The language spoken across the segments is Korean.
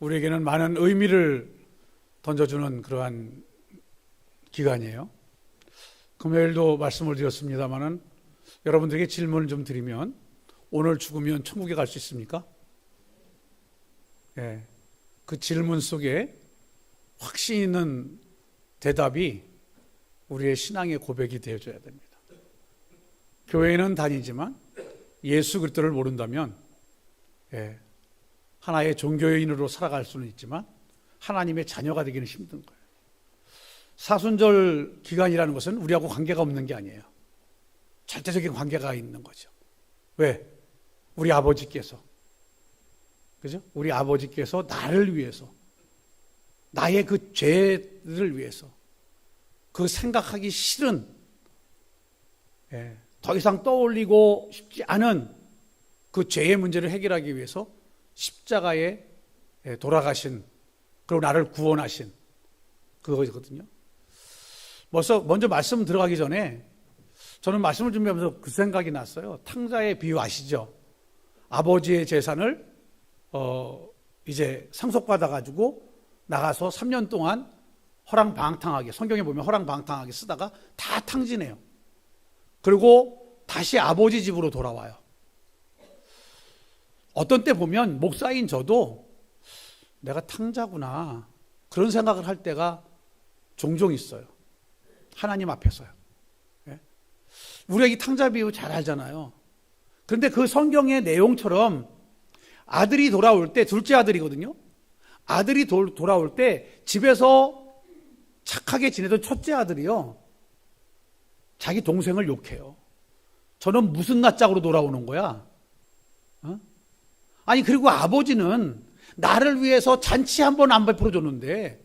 우리에게는 많은 의미를 던져주는 그러한 기간이에요. 금요일도 말씀을 드렸습니다마는 여러분들에게 질문을 좀 드리면 오늘 죽으면 천국에 갈 수 있습니까? 예, 그 질문 속에 확신 있는 대답이 우리의 신앙의 고백이 되어줘야 됩니다. 교회는 다니지만 예수 그리스도를 모른다면 하나의 종교인으로 살아갈 수는 있지만 하나님의 자녀가 되기는 힘든 거예요. 사순절 기간이라는 것은 우리하고 관계가 없는 게 아니에요. 절대적인 관계가 있는 거죠. 왜? 우리 아버지께서, 그죠? 우리 아버지께서 나를 위해서, 나의 그 죄를 위해서, 그 생각하기 싫은, 더 이상 떠올리고 싶지 않은 그 죄의 문제를 해결하기 위해서 십자가에 돌아가신, 그리고 나를 구원하신 그거거든요. 먼저 말씀 들어가기 전에 저는 말씀을 준비하면서 그 생각이 났어요. 탕자의 비유 아시죠? 아버지의 재산을 이제 상속받아가지고 나가서 3년 동안 허랑방탕하게, 성경에 보면 허랑방탕하게 쓰다가 다 탕진해요. 그리고 다시 아버지 집으로 돌아와요. 어떤 때 보면 목사인 저도 내가 탕자구나 그런 생각을 할 때가 종종 있어요. 하나님 앞에서요. 우리가 이 탕자 비유 잘 알잖아요. 그런데 그 성경의 내용처럼 아들이 돌아올 때, 둘째 아들이거든요. 아들이 돌아올 때 집에서 착하게 지내던 첫째 아들이요, 자기 동생을 욕해요. 저는 무슨 낯짝으로 돌아오는 거야? 아니, 그리고 아버지는 나를 위해서 잔치 한 번 안 베풀어 줬는데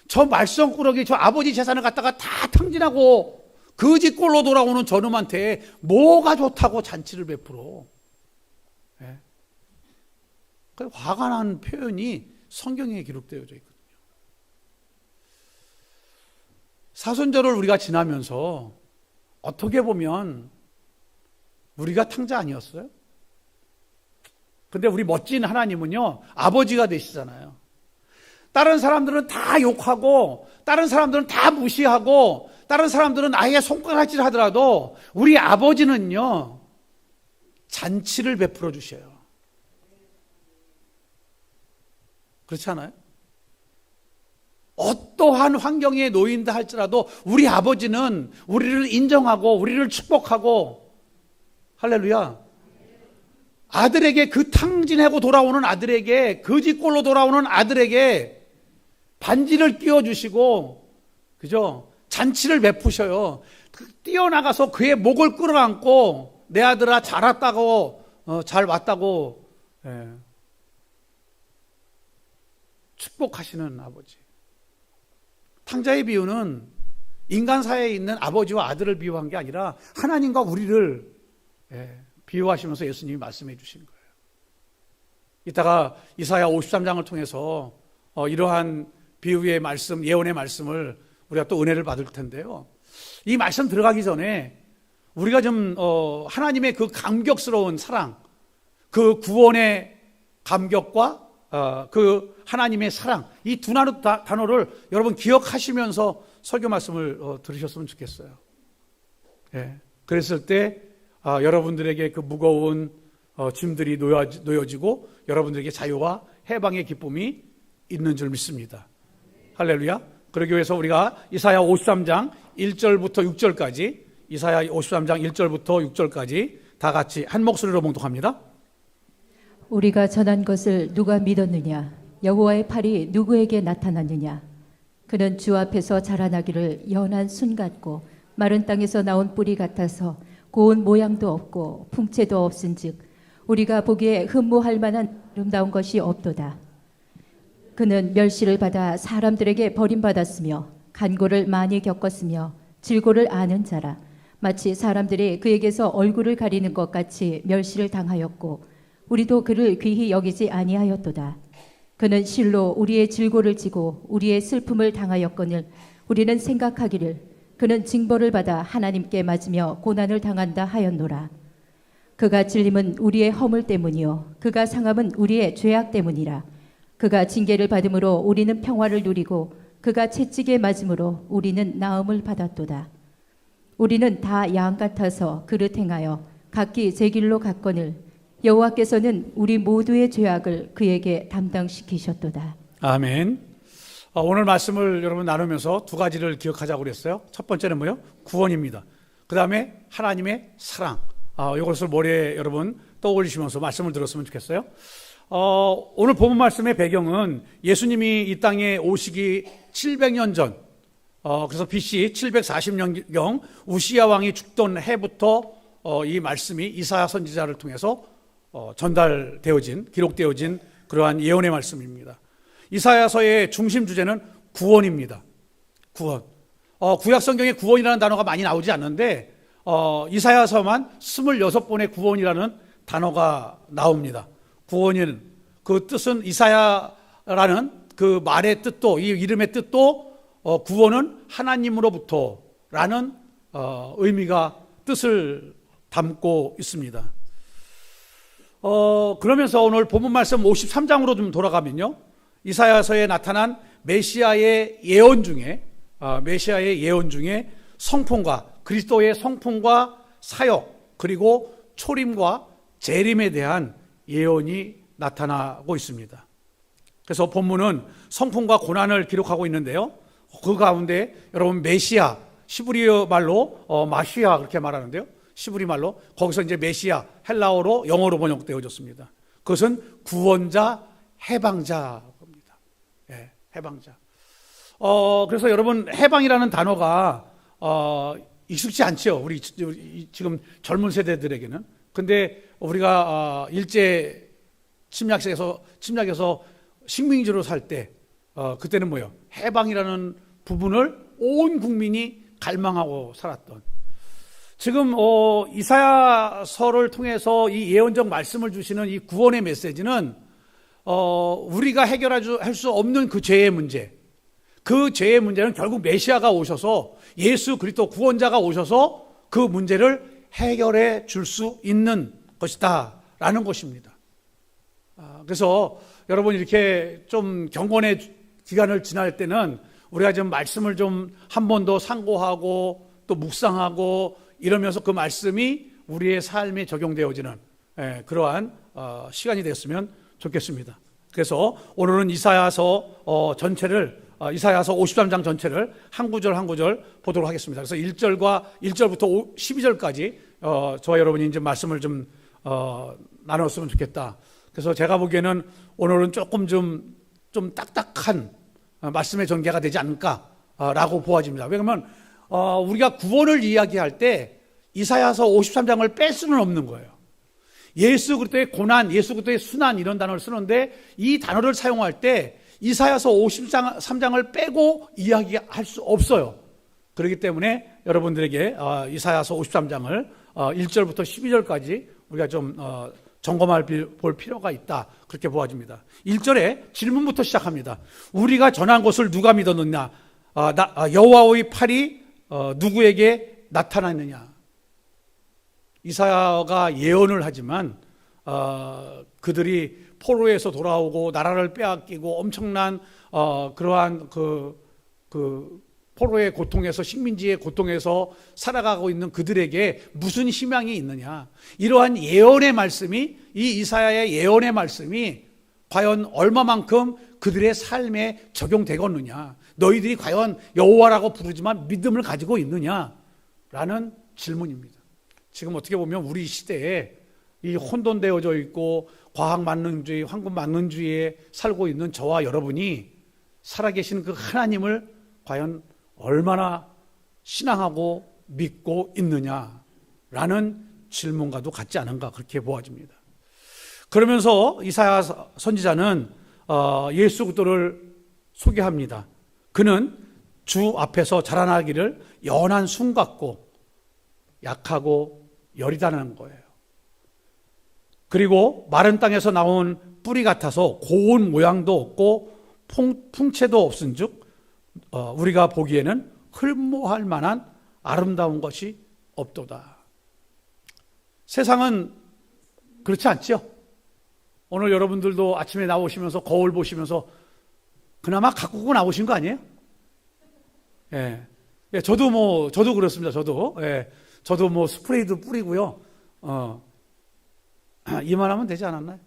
저 말썽꾸러기, 저 아버지 재산을 갖다가 다 탕진하고 거지 꼴로 돌아오는 저놈한테 뭐가 좋다고 잔치를 베풀어. 화가 나는 표현이 성경에 기록되어져 있거든요. 사순절을 우리가 지나면서 어떻게 보면 우리가 탕자 아니었어요? 근데 우리 멋진 하나님은요, 아버지가 되시잖아요. 다른 사람들은 다 욕하고, 다른 사람들은 다 무시하고, 다른 사람들은 아예 손가락질 하더라도 우리 아버지는요, 잔치를 베풀어 주셔요. 그렇지 않아요? 어떠한 환경에 놓인다 할지라도 우리 아버지는 우리를 인정하고 우리를 축복하고, 할렐루야. 아들에게, 그 탕진하고 돌아오는 아들에게, 거지꼴로 돌아오는 아들에게 반지를 띄워주시고, 그죠? 잔치를 베푸셔요. 뛰어나가서 그의 목을 끌어안고 내 아들아 잘 왔다고, 잘 왔다고 축복하시는 아버지. 탕자의 비유는 인간 사회에 있는 아버지와 아들을 비유한 게 아니라 하나님과 우리를 비유하시면서 예수님이 말씀해 주신 거예요. 이따가 이사야 53장을 통해서 이러한 비유의 말씀, 예언의 말씀을 우리가 또 은혜를 받을 텐데요. 이 말씀 들어가기 전에 우리가 좀 하나님의 그 감격스러운 사랑, 그 구원의 감격과 그 하나님의 사랑, 이 두 단어를 여러분 기억하시면서 설교 말씀을 들으셨으면 좋겠어요. 그랬을 때 여러분들에게 그 무거운 짐들이 놓여지고 여러분들에게 자유와 해방의 기쁨이 있는 줄 믿습니다. 할렐루야. 그러기 위해서 우리가 이사야 53장 1절부터 6절까지, 이사야 53장 1절부터 6절까지 다 같이 한 목소리로 봉독합니다. 우리가 전한 것을 누가 믿었느냐? 여호와의 팔이 누구에게 나타났느냐? 그는 주 앞에서 자라나기를 연한 순 같고 마른 땅에서 나온 뿌리 같아서 고운 모양도 없고 풍채도 없은즉 우리가 보기에 흠모할 만한 아름다운 것이 없도다. 그는 멸시를 받아 사람들에게 버림받았으며 간고를 많이 겪었으며 질고를 아는 자라. 마치 사람들이 그에게서 얼굴을 가리는 것 같이 멸시를 당하였고 우리도 그를 귀히 여기지 아니하였도다. 그는 실로 우리의 질고를 지고 우리의 슬픔을 당하였거늘 우리는 생각하기를 그는 징벌을 받아 하나님께 맞으며 고난을 당한다 하였노라. 그가 찔림은 우리의 허물 때문이요 그가 상함은 우리의 죄악 때문이라. 그가 징계를 받음으로 우리는 평화를 누리고 그가 채찍에 맞음으로 우리는 나음을 받았도다. 우리는 다 양 같아서 그릇 행하여 각기 제 길로 갔거늘 여호와께서는 우리 모두의 죄악을 그에게 담당시키셨도다. 아멘. 오늘 말씀을 여러분 나누면서 두 가지를 기억하자고 그랬어요. 첫 번째는 뭐요? 구원입니다. 그 다음에 하나님의 사랑. 이것을 머리에 여러분 떠올리시면서 말씀을 들었으면 좋겠어요. 오늘 본문 말씀의 배경은 예수님이 이 땅에 오시기 700년 전, 그래서 BC 740년경 우시야 왕이 죽던 해부터 이 말씀이 이사야 선지자를 통해서 전달되어진, 기록되어진 그러한 예언의 말씀입니다. 이사야서의 중심 주제는 구원입니다. 구원. 구약 성경에 구원이라는 단어가 많이 나오지 않는데 이사야서만 26번의 구원이라는 단어가 나옵니다. 구원은 그 뜻은 이사야라는 그 말의 뜻도, 이 이름의 뜻도 구원은 하나님으로부터라는 의미가 뜻을 담고 있습니다. 그러면서 오늘 본문 말씀 53장으로 좀 돌아가면요, 이사야서에 나타난 메시아의 예언 중에 성품과 그리스도의 성품과 사역 그리고 초림과 재림에 대한 예언이 나타나고 있습니다. 그래서 본문은 성품과 고난을 기록하고 있는데요, 그 가운데 여러분 메시아, 시브리어 말로 마시아 그렇게 말하는데요, 시브리 말로 거기서 이제 메시아 헬라어로 영어로 번역되어졌습니다. 그것은 구원자, 해방자입니다. 예, 해방자. 그래서 여러분 해방이라는 단어가 익숙지 않죠. 우리 지금 젊은 세대들에게는. 근데 우리가 일제 침략에서 식민지로 살 때 그때는 뭐예요? 해방이라는 부분을 온 국민이 갈망하고 살았던. 지금 이사야서를 통해서 이 예언적 말씀을 주시는 이 구원의 메시지는 우리가 해결할 수 없는 그 죄의 문제, 그 죄의 문제는 결국 메시아가 오셔서 예수 그리스도 구원자가 오셔서 그 문제를 해결해 줄 수 있는 것이다 라는 것입니다. 그래서 여러분 이렇게 좀 경건의 기간을 지날 때는 우리가 좀 말씀을 좀 한 번 더 상고하고 또 묵상하고 이러면서 그 말씀이 우리의 삶에 적용되어지는 그러한 시간이 됐으면 좋겠습니다. 그래서 오늘은 이사야서 전체를 이사야서 53장 전체를 한 구절 한 구절 보도록 하겠습니다. 그래서 1절부터 12절까지 저와 여러분이 이제 말씀을 좀 나눴으면 좋겠다. 그래서 제가 보기에는 오늘은 조금 좀 딱딱한 말씀의 전개가 되지 않을까라고 보아집니다. 왜냐하면 우리가 구원을 이야기할 때 이사야서 53장을 뺄 수는 없는 거예요. 예수 그리스도의 고난, 예수 그리스도의 순환 이런 단어를 쓰는데 이 단어를 사용할 때 이사야서 53장을 빼고 이야기할 수 없어요. 그렇기 때문에 여러분들에게 이사야서 53장을 1절부터 12절까지 우리가 좀 볼 필요가 있다. 그렇게 보아집니다. 1절에 질문부터 시작합니다. 우리가 전한 것을 누가 믿었느냐? 여호와의 팔이 누구에게 나타났느냐? 이사야가 예언을 하지만 그들이 포로에서 돌아오고 나라를 빼앗기고 엄청난 그러한 그 포로의 고통에서 식민지의 고통에서 살아가고 있는 그들에게 무슨 희망이 있느냐? 이러한 예언의 말씀이 이 이사야의 예언의 말씀이 과연 얼마만큼 그들의 삶에 적용되겠느냐? 너희들이 과연 여호와라고 부르지만 믿음을 가지고 있느냐라는 질문입니다. 지금 어떻게 보면 우리 시대에 이 혼돈되어져 있고 과학만능주의, 황금만능주의에 살고 있는 저와 여러분이 살아계신 그 하나님을 과연 얼마나 신앙하고 믿고 있느냐라는 질문과도 같지 않은가 그렇게 보아집니다. 그러면서 이사야 선지자는 예수 그리스도를 소개합니다. 그는 주 앞에서 자라나기를 연한 순 같고 약하고 여리다는 거예요. 그리고 마른 땅에서 나온 뿌리 같아서 고운 모양도 없고 풍채도 없은즉 우리가 보기에는 흠모할 만한 아름다운 것이 없도다. 세상은 그렇지 않죠? 오늘 여러분들도 아침에 나오시면서 거울 보시면서 그나마 가꾸고 나오신 거 아니에요? 예. 예, 저도 그렇습니다. 저도 뭐 스프레이도 뿌리고요. 이만하면 되지 않았나요?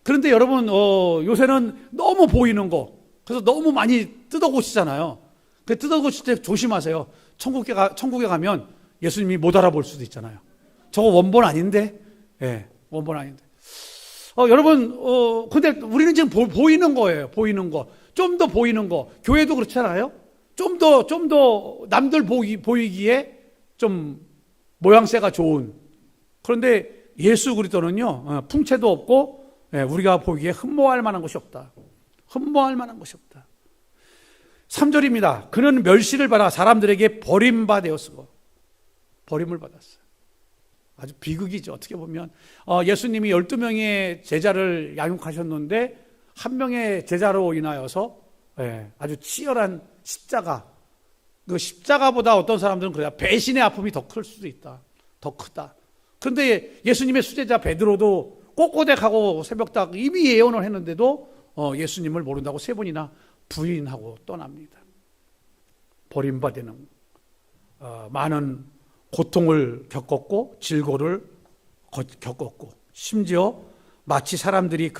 그런데 여러분, 요새는 너무 보이는 거, 그래서 너무 많이 뜯어고치잖아요. 그 뜯어고칠 때 조심하세요. 천국에 가면 예수님이 못 알아볼 수도 있잖아요. 저거 원본 아닌데? 예, 원본 아닌데. 여러분, 근데 우리는 지금 보이는 거예요. 보이는 거. 좀 더 보이는 거. 교회도 그렇잖아요. 좀 더 남들 보이기에 좀 모양새가 좋은. 그런데 예수 그리스도는요, 풍채도 없고, 우리가 보기에 흠모할 만한 것이 없다. 흠모할 만한 것이 없다. 3절입니다. 그는 멸시를 받아 사람들에게 버림받았고, 버림을 받았어요. 아주 비극이죠. 어떻게 보면 예수님이 12명의 제자를 양육하셨는데 한 명의 제자로 인하여서 아주 치열한 십자가, 그 십자가보다 어떤 사람들은 그래요. 배신의 아픔이 더 클 수도 있다. 더 크다. 그런데 예수님의 수제자 베드로도 꼬꼬댁하고 새벽닭 이미 예언을 했는데도 예수님을 모른다고 3번이나 부인하고 떠납니다. 버림받는 많은 고통을 겪었고 질고를 겪었고 심지어 마치 사람들이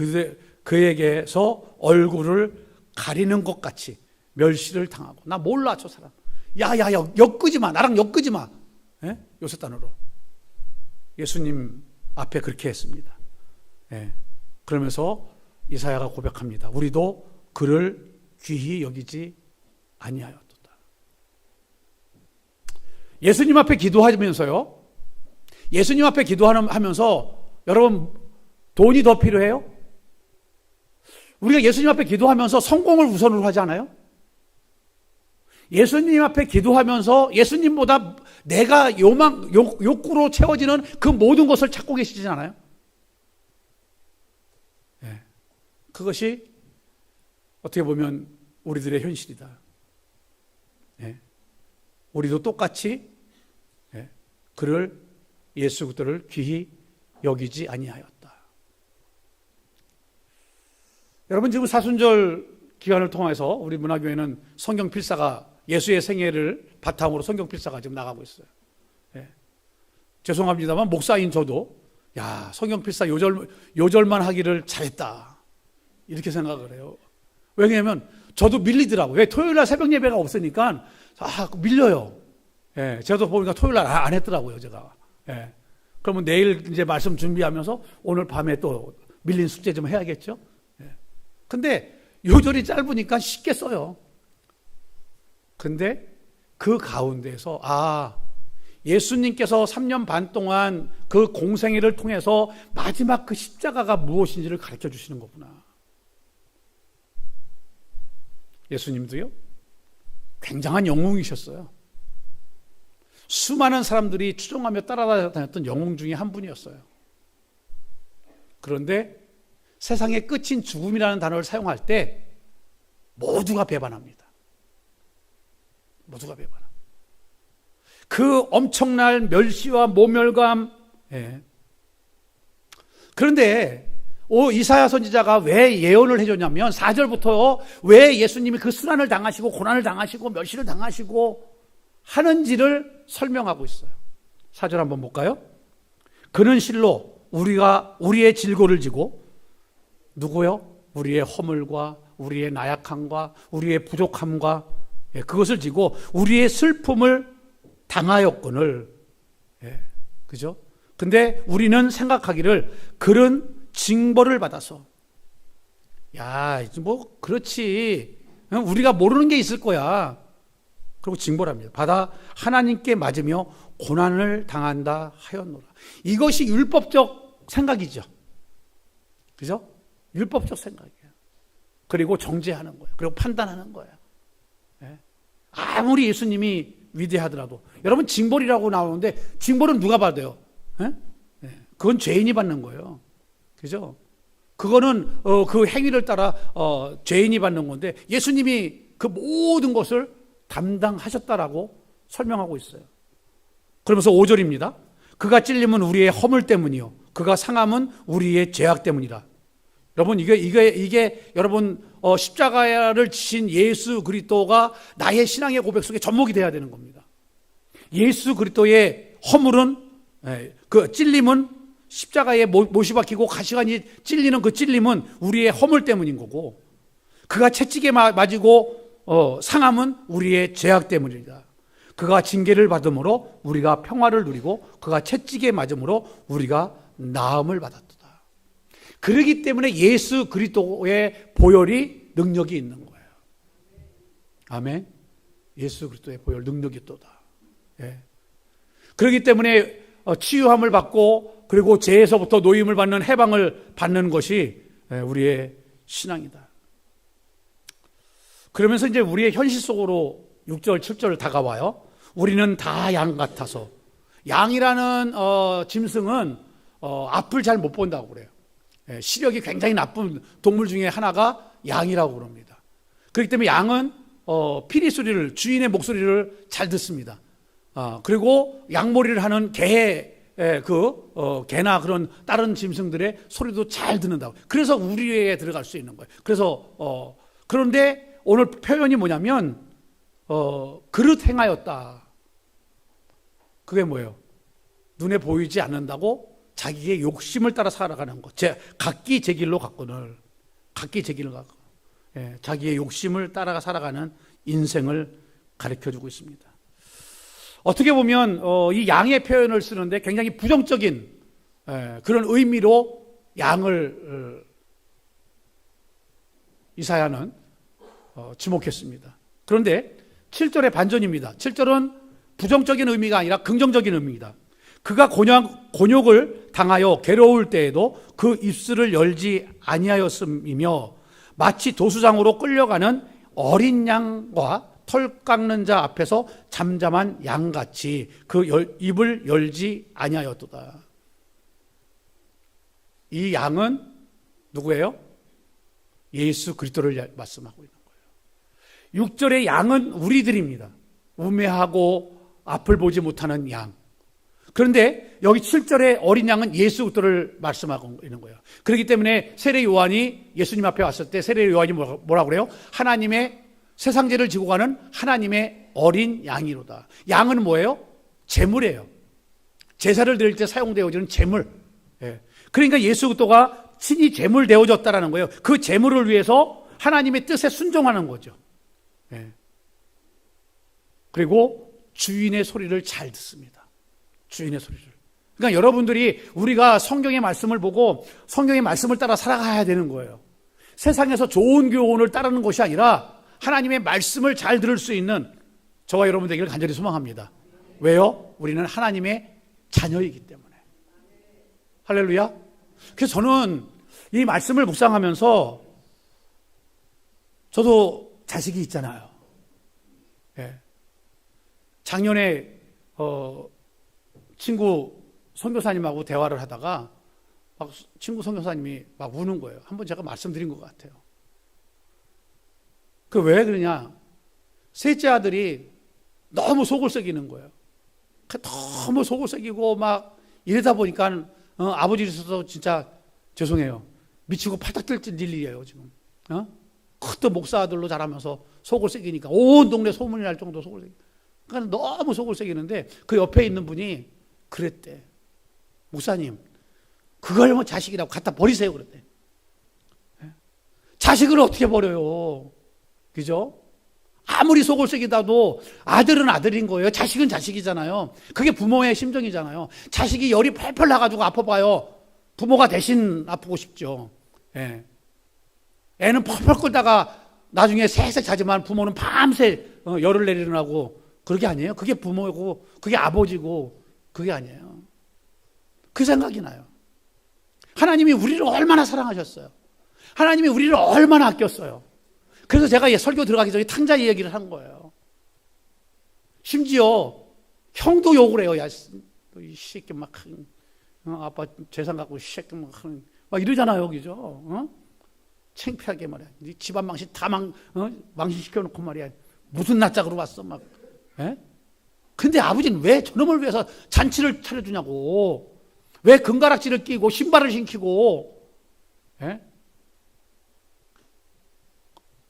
그에게서 얼굴을 가리는 것 같이 멸시를 당하고, 나 몰라 저 사람, 야야야 엮지 마, 나랑 엮지 마, 요새단으로 예수님 앞에 그렇게 했습니다. 그러면서 이사야가 고백합니다. 우리도 그를 귀히 여기지 아니하였도다. 예수님 앞에 기도하면서요, 예수님 앞에 기도하면서 여러분 돈이 더 필요해요? 우리가 예수님 앞에 기도하면서 성공을 우선으로 하지 않아요? 예수님 앞에 기도하면서 예수님보다 내가 욕구로 채워지는 그 모든 것을 찾고 계시지 않아요? 그것이 어떻게 보면 우리들의 현실이다. 우리도 똑같이 그를 예수 그리스도를 귀히 여기지 아니하였다. 여러분, 지금 사순절 기간을 통해서 우리 문화교회는 성경 필사가, 예수의 생애를 바탕으로 성경 필사가 지금 나가고 있어요. 죄송합니다만 목사인 저도 성경 필사 요절만 하기를 잘했다 이렇게 생각을 해요. 왜냐하면 저도 밀리더라고요. 왜? 토요일날 새벽 예배가 없으니까 밀려요. 제가 보니까 토요일날 안 했더라고요, 제가. 그러면 내일 이제 말씀 준비하면서 오늘 밤에 또 밀린 숙제 좀 해야겠죠. 근데 요절이 짧으니까 쉽게 써요. 근데 그 가운데서 예수님께서 3년 반 동안 그 공생애를 통해서 마지막 그 십자가가 무엇인지를 가르쳐 주시는 거구나. 예수님도요, 굉장한 영웅이셨어요. 수많은 사람들이 추종하며 따라다녔던 영웅 중에 한 분이었어요. 그런데 세상의 끝인 죽음이라는 단어를 사용할 때 모두가 배반합니다. 모두가 배반합니다. 그 엄청난 멸시와 모멸감. 그런데 이사야 선지자가 왜 예언을 해줬냐면 4절부터 왜 예수님이 그 순환을 당하시고 고난을 당하시고 멸시를 당하시고 하는지를 설명하고 있어요. 4절 한번 볼까요? 그는 실로 우리의 질고를 지고, 누구요? 우리의 허물과 우리의 나약함과 우리의 부족함과 그것을 지고 우리의 슬픔을 당하였거늘. 그죠? 근데 우리는 생각하기를 그는 징벌을 받아서, 그렇지, 우리가 모르는 게 있을 거야. 그리고 징벌합니다. 받아 하나님께 맞으며 고난을 당한다 하였노라. 이것이 율법적 생각이죠. 그죠? 율법적 생각이에요. 그리고 정죄하는 거예요. 그리고 판단하는 거예요. 아무리 예수님이 위대하더라도. 여러분, 징벌이라고 나오는데 징벌은 누가 받아요? 그건 죄인이 받는 거예요. 그죠? 그거는 그 행위를 따라 죄인이 받는 건데 예수님이 그 모든 것을 담당하셨다라고 설명하고 있어요. 그러면서 5절입니다. 그가 찔림은 우리의 허물 때문이요 그가 상함은 우리의 죄악 때문이라. 여러분 이게 여러분 십자가를 지신 예수 그리스도가 나의 신앙의 고백 속에 접목이 돼야 되는 겁니다. 예수 그리스도의 허물은 그 찔림은 십자가에 못이 박히고 가시관이 찔리는 그 찔림은 우리의 허물 때문인 거고 그가 채찍에 맞이고 상함은 우리의 죄악 때문이다. 그가 징계를 받음으로 우리가 평화를 누리고 그가 채찍에 맞음으로 우리가 나음을 받았다. 그렇기 때문에 예수 그리스도의 보혈이 능력이 있는 거예요. 아멘. 예수 그리스도의 보혈 능력이 있도다. 예. 그렇기 때문에 치유함을 받고 그리고 죄에서부터 노임을 받는 해방을 받는 것이 우리의 신앙이다. 그러면서 이제 우리의 현실 속으로 6절, 7절 다가와요. 우리는 다 양 같아서. 양이라는 짐승은 앞을 잘 못 본다고 그래요. 시력이 굉장히 나쁜 동물 중에 하나가 양이라고 그럽니다. 그렇기 때문에 양은 피리 소리를, 주인의 목소리를 잘 듣습니다. 그리고 양몰이를 하는 개나 그런 다른 짐승들의 소리도 잘 듣는다고. 그래서 우리에 들어갈 수 있는 거예요. 그래서 그런데 오늘 표현이 뭐냐면 그릇 행하였다. 그게 뭐예요? 눈에 보이지 않는다고 자기의 욕심을 따라 살아가는 것. 각기 제 길로 갔거늘. 각기 제 길로 갔고. 자기의 욕심을 따라 살아가는 인생을 가르쳐주고 있습니다. 어떻게 보면 이 양의 표현을 쓰는데 굉장히 부정적인 그런 의미로 양을 이사야는 지목했습니다. 그런데 7절의 반전입니다. 7절은 부정적인 의미가 아니라 긍정적인 의미입니다. 그가 곤욕을 당하여 괴로울 때에도 그 입술을 열지 아니하였음이며 마치 도수장으로 끌려가는 어린 양과 털 깎는 자 앞에서 잠잠한 양같이 그 입을 열지 아니하였도다. 이 양은 누구예요? 예수 그리스도를 말씀하고 있는 거예요. 6절의 양은 우리들입니다. 우매하고 앞을 보지 못하는 양. 그런데 여기 7절의 어린 양은 예수 그리스도를 말씀하고 있는 거예요. 그렇기 때문에 세례 요한이 예수님 앞에 왔을 때 세례 요한이 뭐라고 그래요? 하나님의 세상 죄를 지고 가는 하나님의 어린 양이로다. 양은 뭐예요? 제물이에요. 제사를 드릴 때 사용되어지는 제물. 그러니까 예수 그리스도가 친히 제물 되어졌다라는 거예요. 그 제물을 위해서 하나님의 뜻에 순종하는 거죠. 그리고 주인의 소리를 잘 듣습니다. 주인의 소리를. 그러니까 여러분들이 우리가 성경의 말씀을 보고 성경의 말씀을 따라 살아가야 되는 거예요. 세상에서 좋은 교훈을 따르는 것이 아니라 하나님의 말씀을 잘 들을 수 있는 저와 여러분 되기를 간절히 소망합니다. 왜요? 우리는 하나님의 자녀이기 때문에. 할렐루야. 그래서 저는 이 말씀을 묵상하면서 저도 자식이 있잖아요. 작년에 친구 선교사님하고 대화를 하다가 막 친구 선교사님이 막 우는 거예요. 한번 제가 말씀드린 것 같아요. 그 왜 그러냐? 셋째 아들이 너무 속을 썩이는 거예요. 너무 속을 썩이고 막 이러다 보니까 아버지로서도 진짜 죄송해요. 미치고 팔딱 뛸 일이에요 지금. 그때 목사 아들로 자라면서 속을 썩이니까 온 동네 소문이 날 정도 속을 썩이니까. 그러니까 너무 속을 썩이는데 그 옆에 있는 분이 그랬대. 목사님, 그걸 뭐 자식이라고 갖다 버리세요 그랬대. 자식을 어떻게 버려요? 그죠? 아무리 속을 썩이다도 아들은 아들인 거예요. 자식은 자식이잖아요. 그게 부모의 심정이잖아요. 자식이 열이 펄펄 나가지고 아파봐요. 부모가 대신 아프고 싶죠. 애는 펄펄 끓다가 나중에 새색 자지만 부모는 밤새 열을 내리느라고. 그게 아니에요. 그게 부모고 그게 아버지고 그게 아니에요. 그 생각이 나요. 하나님이 우리를 얼마나 사랑하셨어요. 하나님이 우리를 얼마나 아꼈어요. 그래서 제가 설교 들어가기 전에 탕자 이야기를 한 거예요. 심지어 형도 욕을 해요. 야, 이 새끼 막 아빠 재산 갖고 이 새끼 막 이러잖아요. 그죠? 창피하게 말이야. 집안 망신 다 망신시켜놓고 말이야. 무슨 낯짝으로 왔어 막. 근데 아버지는 왜 저놈을 위해서 잔치를 차려주냐고. 왜 금가락지를 끼고 신발을 신기고. 예?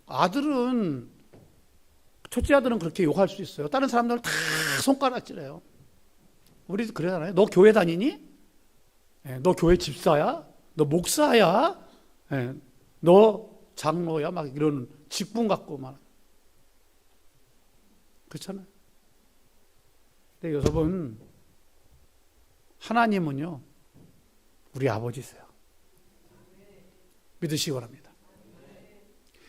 아들은, 첫째 아들은 그렇게 욕할 수 있어요. 다른 사람들은 다 손가락질해요. 우리도 그러잖아요. 너 교회 다니니? 예, 너 교회 집사야? 너 목사야? 예, 너 장로야? 막 이런 직분 갖고 막. 그렇잖아요. 근데 여러분, 하나님은요, 우리 아버지세요. 믿으시기 바랍니다.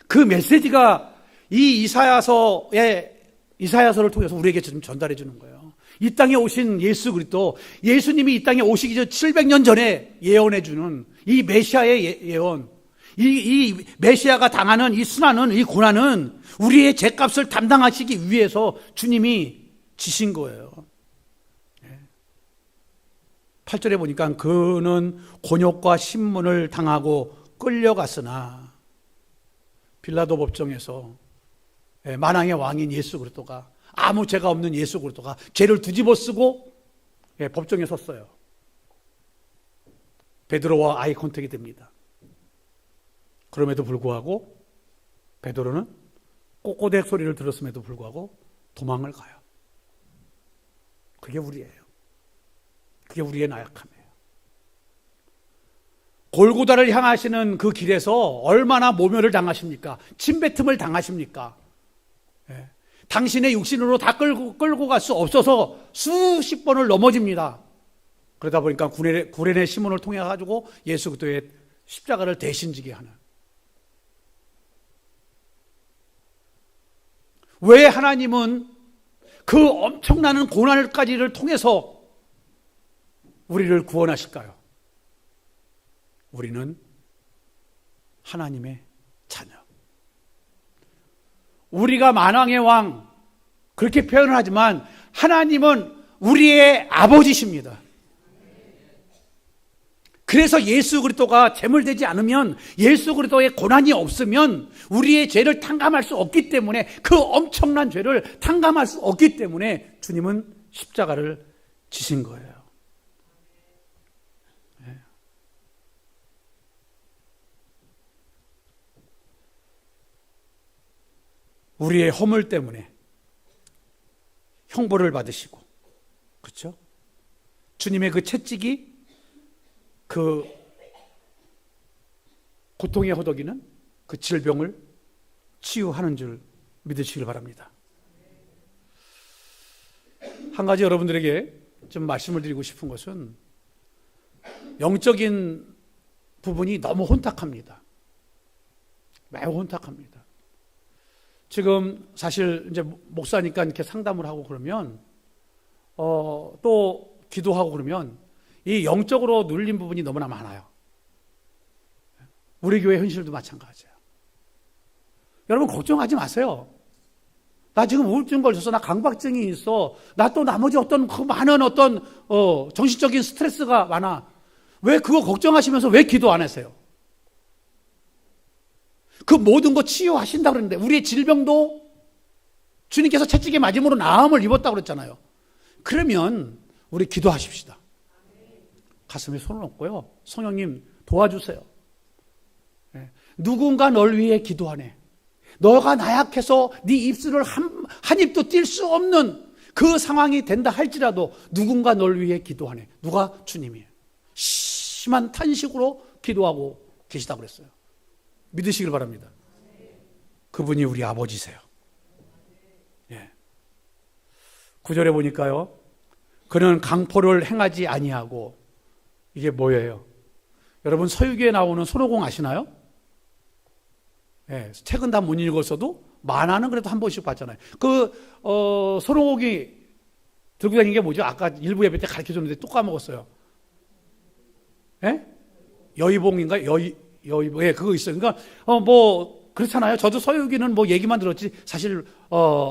그 메시지가 이 이사야서를 통해서 우리에게 지금 전달해 주는 거예요. 이 땅에 오신 예수 그리스도, 예수님이 이 땅에 오시기 전 700년 전에 예언해 주는 이 메시아의 예언, 이 메시아가 당하는 이 순환은, 이 고난은 우리의 죄값을 담당하시기 위해서 주님이 지신 거예요. 8절에 보니까 그는 곤욕과 신문을 당하고 끌려갔으나 빌라도 법정에서 만왕의 왕인 예수 그리스도가, 아무 죄가 없는 예수 그리스도가 죄를 뒤집어 쓰고 법정에 섰어요. 베드로와 아이 컨택이 됩니다. 그럼에도 불구하고 베드로는 꼬꼬댁 소리를 들었음에도 불구하고 도망을 가요. 그게 우리예요. 그게 우리의 나약함이에요. 골고다를 향하시는 그 길에서 얼마나 모멸을 당하십니까? 침뱉음을 당하십니까? 예. 당신의 육신으로 다 끌고 갈 수 없어서 수십 번을 넘어집니다. 그러다 보니까 구레네 시몬을 통해 가지고 예수 그리스도의 십자가를 대신 지게 하는. 왜 하나님은 그 엄청난 고난까지를 통해서 우리를 구원하실까요? 우리는 하나님의 자녀. 우리가 만왕의 왕, 그렇게 표현을 하지만 하나님은 우리의 아버지십니다. 그래서 예수 그리스도가 제물되지 않으면, 예수 그리스도의 고난이 없으면 우리의 죄를 탕감할 수 없기 때문에, 그 엄청난 죄를 탕감할 수 없기 때문에 주님은 십자가를 지신 거예요. 우리의 허물 때문에 형벌을 받으시고, 그렇죠? 주님의 그 채찍이 그 고통의 호덕이는 그 질병을 치유하는 줄 믿으시길 바랍니다. 한 가지 여러분들에게 좀 말씀을 드리고 싶은 것은, 영적인 부분이 너무 혼탁합니다. 매우 혼탁합니다. 지금 사실 이제 목사니까 이렇게 상담을 하고 그러면 또 기도하고 그러면 이 영적으로 눌린 부분이 너무나 많아요. 우리 교회 현실도 마찬가지예요. 여러분 걱정하지 마세요. 나 지금 우울증 걸렸어. 나 강박증이 있어. 나 또 나머지 어떤 그 많은 어떤 정신적인 스트레스가 많아. 왜 그거 걱정하시면서 왜 기도 안 하세요? 그 모든 거 치유하신다고 그랬는데, 우리의 질병도 주님께서 채찍에 맞음으로 나음을 입었다고 그랬잖아요. 그러면 우리 기도하십시다. 가슴에 손을 얹고요. 성령님 도와주세요. 누군가 널 위해 기도하네. 너가 나약해서 네 입술을 한 입도 뗄 수 없는 그 상황이 된다 할지라도 누군가 널 위해 기도하네. 누가? 주님이에요. 심한 탄식으로 기도하고 계시다고 그랬어요. 믿으시길 바랍니다. 그분이 우리 아버지세요. 예. 9절에 보니까요, 그는 강포를 행하지 아니하고, 이게 뭐예요? 여러분 서유기에 나오는 손오공 아시나요? 예, 책은 다 못 읽었어도 만화는 그래도 한 번씩 봤잖아요. 그 손오공이 들고 다니는 게 뭐죠? 아까 일부 예배 때 가르쳐줬는데 또 까먹었어요. 예? 여의봉인가? 여의봉, 예, 그거 있어요. 그러니까 뭐 그렇잖아요. 저도 서유기는 뭐 얘기만 들었지 사실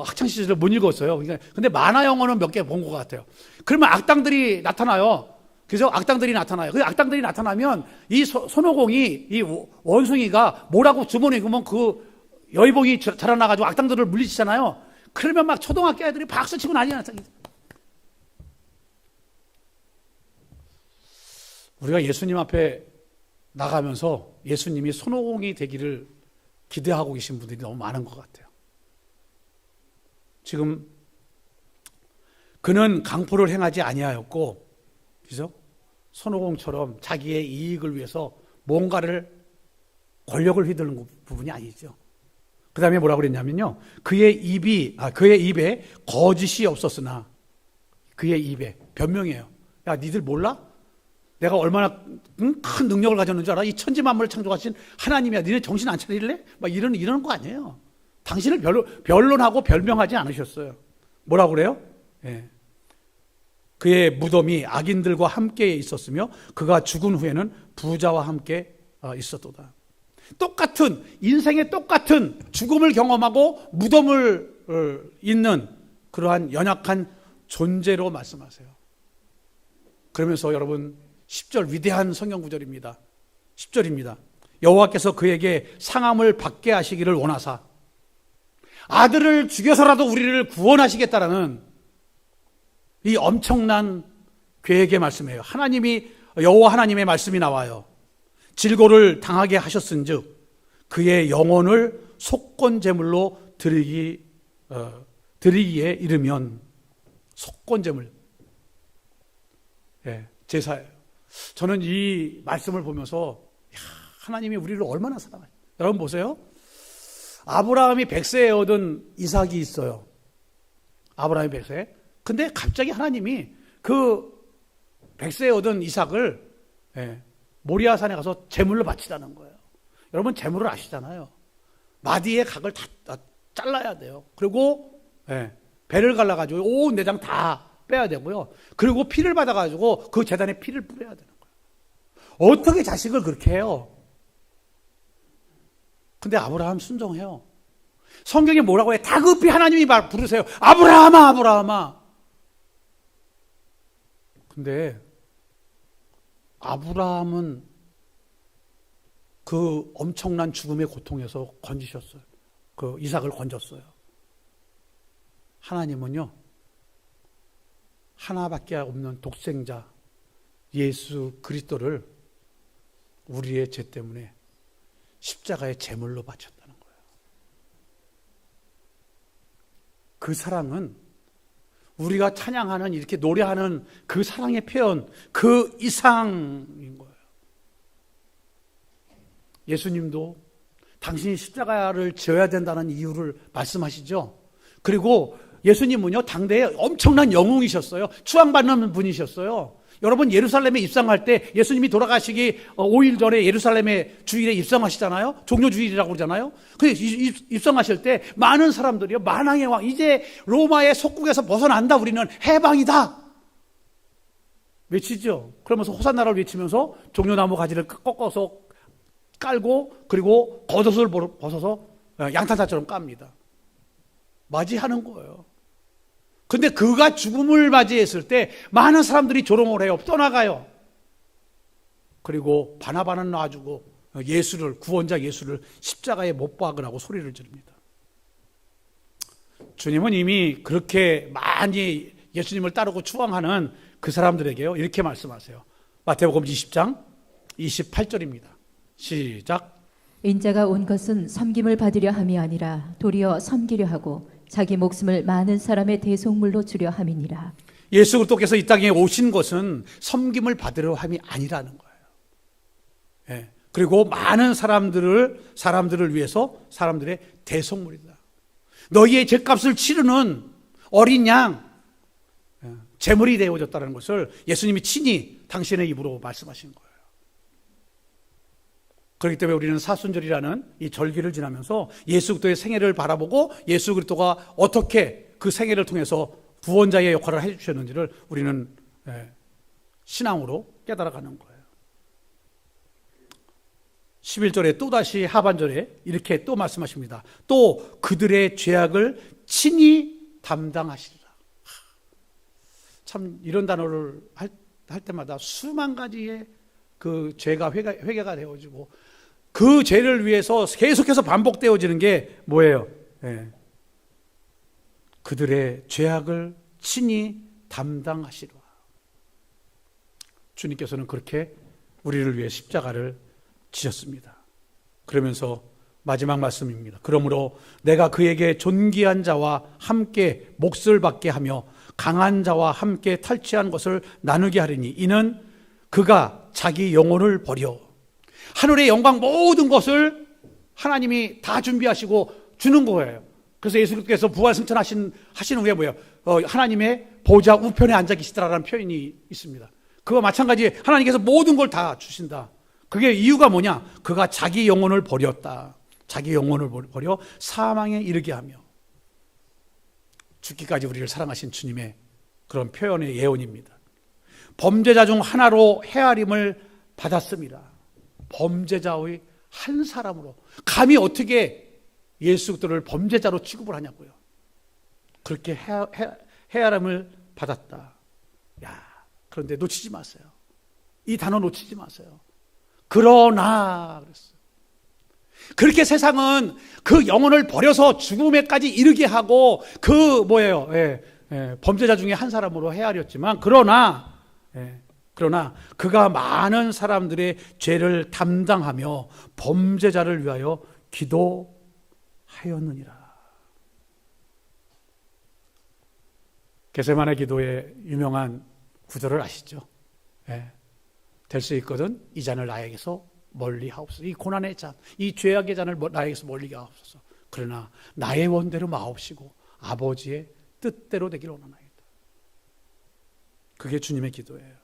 학창 시절에 못 읽었어요. 그러니까 근데 만화 영화는 몇 개 본 것 같아요. 그러면 악당들이 나타나요. 그래서 악당들이 나타나요. 그 악당들이 나타나면 이 손오공이, 이 원숭이가 뭐라고 주머니에 그러면 그 여의봉이 자라나가지고 악당들을 물리치잖아요. 그러면 막 초등학교 애들이 박수치고 난리 났어요. 우리가 예수님 앞에 나가면서 예수님이 손오공이 되기를 기대하고 계신 분들이 너무 많은 것 같아요. 지금 그는 강포를 행하지 아니하였고, 그죠? 손오공처럼 자기의 이익을 위해서 뭔가를 권력을 휘두르는 부분이 아니죠. 그 다음에 뭐라고 그랬냐면요. 그의 입에 거짓이 없었으나, 그의 입에 변명이에요. 야, 니들 몰라? 내가 얼마나 큰 능력을 가졌는 줄 알아? 이 천지 만물을 창조하신 하나님이야. 니네 정신 안 차릴래? 막 이러는 거 아니에요. 당신을 변론하고 변명하지 않으셨어요. 뭐라고 그래요? 예. 그의 무덤이 악인들과 함께 있었으며 그가 죽은 후에는 부자와 함께 있었도다. 똑같은 인생의 똑같은 죽음을 경험하고 무덤을 잇는 그러한 연약한 존재로 말씀하세요. 그러면서 여러분 10절 위대한 성경 구절입니다. 10절입니다. 여호와께서 그에게 상함을 받게 하시기를 원하사 아들을 죽여서라도 우리를 구원하시겠다라는 이 엄청난 계획의 말씀이에요. 여호와 하나님의 말씀이 나와요. 질고를 당하게 하셨은즉 그의 영혼을 속건제물로 드리기에 이르면 속건제물, 예, 제사예요. 저는 이 말씀을 보면서 하나님이 우리를 얼마나 사랑해요. 여러분 보세요. 아브라함이 100세에 얻은 이삭이 있어요. 아브라함이 100세. 근데 갑자기 하나님이 그 100세에 얻은 이삭을 모리아산에 가서 제물로 바치라는 거예요. 여러분 제물을 아시잖아요. 마디의 각을 다 잘라야 돼요. 그리고 배를 갈라가지고 온 내장 다 빼야 되고요. 그리고 피를 받아가지고 그 제단에 피를 뿌려야 되는 거예요. 어떻게 자식을 그렇게 해요? 근데 아브라함 순종해요. 성경에 뭐라고 해? 다급히 하나님이 부르세요. 아브라함아, 아브라함아. 근데 아브라함은 그 엄청난 죽음의 고통에서 건지셨어요. 그 이삭을 건졌어요. 하나님은요, 하나밖에 없는 독생자 예수 그리스도를 우리의 죄 때문에 십자가의 제물로 바쳤다는 거예요. 그 사랑은 우리가 찬양하는, 이렇게 노래하는 그 사랑의 표현, 그 이상인 거예요. 예수님도 당신이 십자가를 지어야 된다는 이유를 말씀하시죠. 그리고 예수님은요, 당대에 엄청난 영웅이셨어요. 추앙받는 분이셨어요. 여러분, 예루살렘에 입성할 때 예수님이 돌아가시기 5일 전에 예루살렘에 주일에 입성하시잖아요. 종료주일이라고 그러잖아요. 근데 입성하실 때 많은 사람들이요, 만왕의 왕, 이제 로마의 속국에서 벗어난다, 우리는 해방이다 외치죠. 그러면서 호산나를 외치면서 종려나무 가지를 꺾어서 깔고, 그리고 겉옷을 벗어서 양탄자처럼 깝니다. 맞이하는 거예요. 근데 그가 죽음을 맞이했을 때 많은 사람들이 조롱을 해요. 떠나가요. 그리고 바나바는 놔주고 구원자 예수를 십자가에 못 박으라고 소리를 지릅니다. 주님은 이미 그렇게 많이 예수님을 따르고 추앙하는 그 사람들에게요, 이렇게 말씀하세요. 마태복음 20장 28절입니다. 시작. 인자가 온 것은 섬김을 받으려 함이 아니라 도리어 섬기려 하고 자기 목숨을 많은 사람의 대속물로 주려 함이니라. 예수 그리스도께서 이 땅에 오신 것은 섬김을 받으려 함이 아니라는 거예요. 예. 그리고 많은 사람들을 위해서 사람들의 대속물이다. 너희의 죄값을 치르는 어린 양, 제물이 되어졌다는 것을 예수님이 친히 당신의 입으로 말씀하신 거예요. 그렇기 때문에 우리는 사순절이라는 이 절기를 지나면서 예수 그리스도의 생애를 바라보고 예수 그리스도가 어떻게 그 생애를 통해서 구원자의 역할을 해주셨는지를 우리는 신앙으로 깨달아가는 거예요. 11절에 또다시 하반절에 이렇게 또 말씀하십니다. 또 그들의 죄악을 친히 담당하시리라. 참 이런 단어를 할 때마다 수만 가지의 그 죄가 회개가 되어지고 그 죄를 위해서 계속해서 반복되어지는 게 뭐예요? 그들의 죄악을 친히 담당하시리라. 주님께서는 그렇게 우리를 위해 십자가를 지셨습니다. 그러면서 마지막 말씀입니다. 그러므로 내가 그에게 존귀한 자와 함께 몫을 받게 하며 강한 자와 함께 탈취한 것을 나누게 하리니 이는 그가 자기 영혼을 버려 하늘의 영광 모든 것을 하나님이 다 준비하시고 주는 거예요. 그래서 예수님께서 부활 승천하신 후에 뭐예요? 하나님의 보좌 우편에 앉아 계시더라라는 표현이 있습니다. 그와 마찬가지 하나님께서 모든 걸 다 주신다. 그게 이유가 뭐냐? 그가 자기 영혼을 버렸다. 자기 영혼을 버려 사망에 이르게 하며 죽기까지 우리를 사랑하신 주님의 그런 표현의 예언입니다. 범죄자 중 하나로 헤아림을 받았습니다. 범죄자의 한 사람으로. 감히 어떻게 예수들을 범죄자로 취급을 하냐고요. 그렇게 헤아림을 받았다. 야, 그런데 놓치지 마세요. 이 단어 놓치지 마세요. 그러나 그랬어요. 그렇게 세상은 그 영혼을 버려서 죽음에까지 이르게 하고 그 뭐예요? 범죄자 중에 한 사람으로 헤아렸지만 그러나 그가 많은 사람들의 죄를 담당하며 범죄자를 위하여 기도하였느니라. 겟세마네 기도의 유명한 구절을 아시죠? 될 수 있거든 이 잔을 나에게서 멀리 하옵소서. 이 고난의 잔, 이 죄악의 잔을 나에게서 멀리 하옵소서. 그러나 나의 원대로 마옵시고 아버지의 뜻대로 되기를 원하나이다. 그게 주님의 기도예요.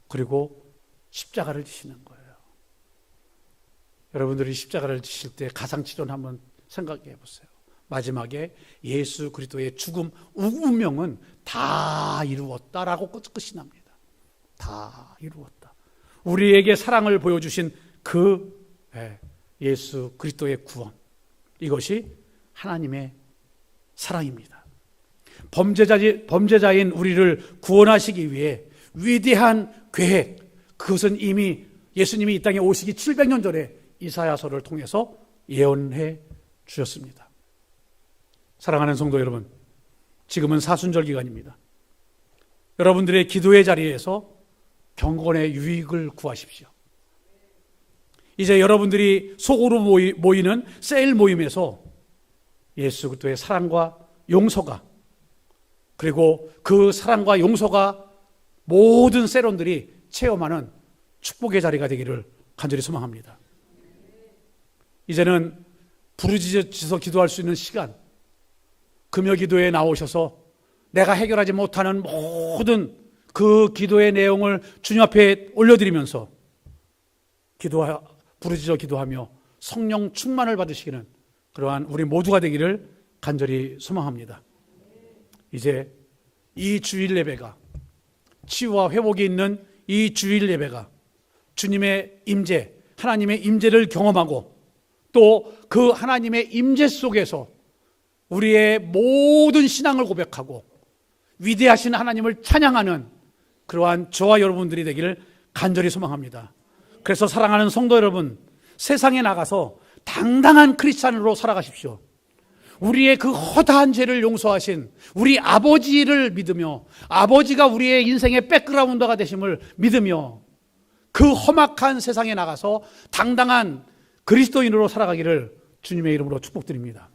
그리고 십자가를 지시는 거예요. 여러분들이 십자가를 지실 때 가상치론 한번 생각해 보세요. 마지막에 예수 그리스도의 죽음, 운명은 다 이루었다라고 끝이 납니다. 다 이루었다. 우리에게 사랑을 보여주신 그 예수 그리스도의 구원, 이것이 하나님의 사랑입니다. 범죄자인 우리를 구원하시기 위해 위대한 계획, 그것은 이미 예수님이 이 땅에 오시기 700년 전에 이사야서를 통해서 예언해 주셨습니다. 사랑하는 성도 여러분, 지금은 사순절 기간입니다. 여러분들의 기도의 자리에서 경건의 유익을 구하십시오. 이제 여러분들이 속으로 모이는 셀 모임에서 예수 그리스도의 사랑과 용서가, 그리고 그 사랑과 용서가 모든 셀원들이 체험하는 축복의 자리가 되기를 간절히 소망합니다. 이제는 부르짖어서 기도할 수 있는 시간, 금요 기도에 나오셔서 내가 해결하지 못하는 모든 그 기도의 내용을 주님 앞에 올려드리면서 부르짖어 기도하며 성령 충만을 받으시기는 그러한 우리 모두가 되기를 간절히 소망합니다. 이제 이 주일 예배가, 치유와 회복이 있는 이 주일 예배가 주님의 임재, 하나님의 임재를 경험하고 또 그 하나님의 임재 속에서 우리의 모든 신앙을 고백하고 위대하신 하나님을 찬양하는 그러한 저와 여러분들이 되기를 간절히 소망합니다. 그래서 사랑하는 성도 여러분, 세상에 나가서 당당한 크리스찬으로 살아가십시오. 우리의 그 허다한 죄를 용서하신 우리 아버지를 믿으며 아버지가 우리의 인생의 백그라운드가 되심을 믿으며 그 험악한 세상에 나가서 당당한 그리스도인으로 살아가기를 주님의 이름으로 축복드립니다.